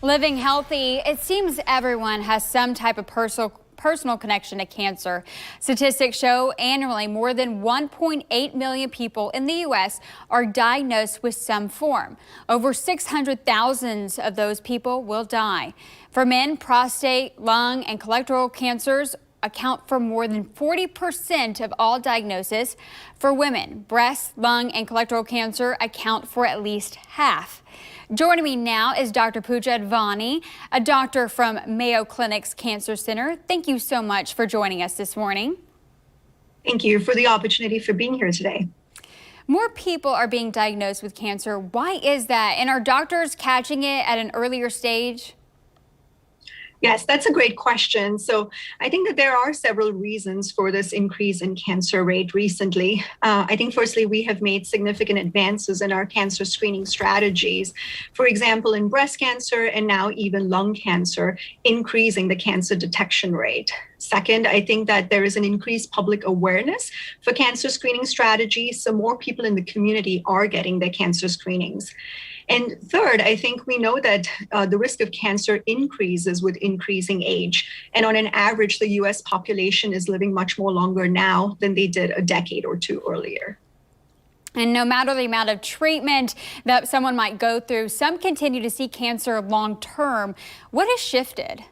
Living healthy, it seems everyone has some type of personal connection to cancer. Statistics show annually more than 1.8 million people in the U.S. are diagnosed with some form. Over 600,000 of those people will die. For men, prostate, lung, and colorectal cancers account for more than 40% of all diagnoses. For women, breast, lung, and colorectal cancer account for at least half. Joining me now is Dr. Pooja Advani, a doctor from Mayo Clinic's Cancer Center. Thank you so much for joining us this morning. Thank you for the opportunity for being here today. More people are being diagnosed with cancer. Why is that? And are doctors catching it at an earlier stage? Yes, that's a great question. So I think that there are several reasons for this increase in cancer rate recently. I think firstly, we have made significant advances in our cancer screening strategies. For example, in breast cancer and now even lung cancer, increasing the cancer detection rate. Second, I think that there is an increased public awareness for cancer screening strategies, so more people in the community are getting their cancer screenings. And third, I think we know that the risk of cancer increases with increasing age. And on an average, the US population is living much more longer now than they did a decade or two earlier. And no matter the amount of treatment that someone might go through, some continue to see cancer long term. What has shifted?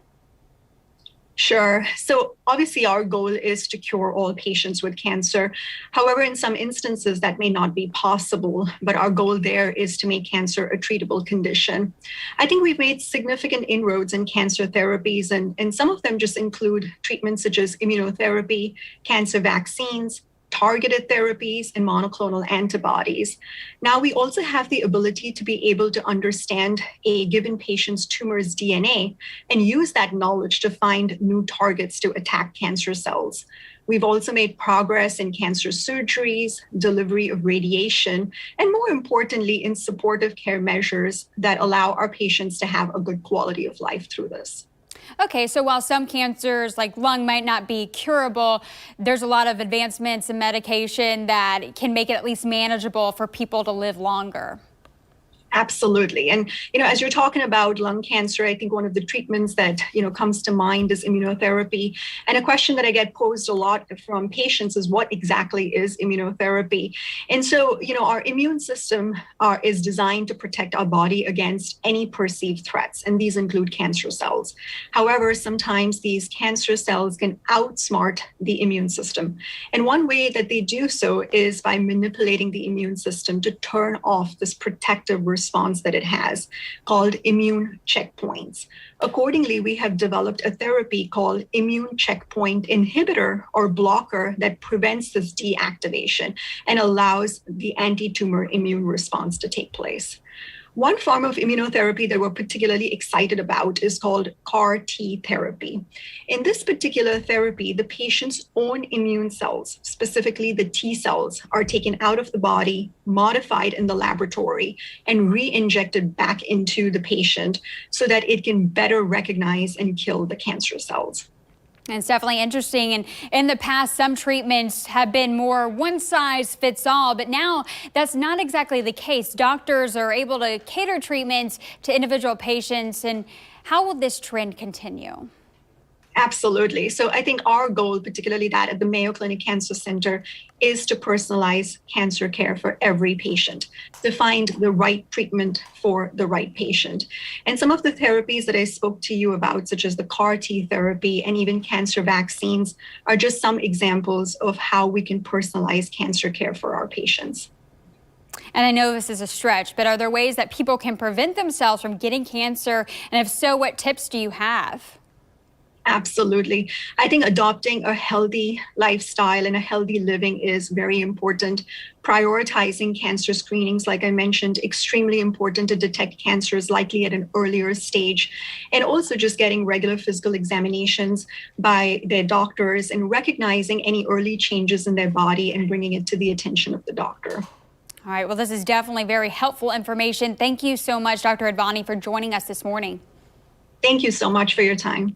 Sure. So obviously our goal is to cure all patients with cancer. However, in some instances that may not be possible, but our goal there is to make cancer a treatable condition. I think we've made significant inroads in cancer therapies, and some of them just include treatments such as immunotherapy, cancer vaccines, targeted therapies, and monoclonal antibodies. Now, we also have the ability to be able to understand a given patient's tumor's DNA and use that knowledge to find new targets to attack cancer cells. We've also made progress in cancer surgeries, delivery of radiation, and more importantly, in supportive care measures that allow our patients to have a good quality of life through this. Okay, so while some cancers like lung might not be curable, there's a lot of advancements in medication that can make it at least manageable for people to live longer. Absolutely. And, as you're talking about lung cancer, I think one of the treatments that, comes to mind is immunotherapy. And a question that I get posed a lot from patients is what exactly is immunotherapy? And so, our immune system is designed to protect our body against any perceived threats, and these include cancer cells. However, sometimes these cancer cells can outsmart the immune system. And one way that they do so is by manipulating the immune system to turn off this protective response that it has, called immune checkpoints. Accordingly, we have developed a therapy called immune checkpoint inhibitor or blocker that prevents this deactivation and allows the anti-tumor immune response to take place. One form of immunotherapy that we're particularly excited about is called CAR T therapy. In this particular therapy, the patient's own immune cells, specifically the T cells, are taken out of the body, modified in the laboratory, and re-injected back into the patient so that it can better recognize and kill the cancer cells. And it's definitely interesting. And in the past, some treatments have been more one size fits all, but now that's not exactly the case. Doctors are able to cater treatments to individual patients. And how will this trend continue? Absolutely. So I think our goal, particularly that at the Mayo Clinic Cancer Center, is to personalize cancer care for every patient, to find the right treatment for the right patient. And some of the therapies that I spoke to you about, such as the CAR T therapy and even cancer vaccines, are just some examples of how we can personalize cancer care for our patients. And I know this is a stretch, but are there ways that people can prevent themselves from getting cancer? And if so, what tips do you have? Absolutely. I think adopting a healthy lifestyle and a healthy living is very important. Prioritizing cancer screenings, like I mentioned, extremely important to detect cancers likely at an earlier stage. And also just getting regular physical examinations by their doctors and recognizing any early changes in their body and bringing it to the attention of the doctor. All right. Well, this is definitely very helpful information. Thank you so much, Dr. Advani, for joining us this morning. Thank you so much for your time.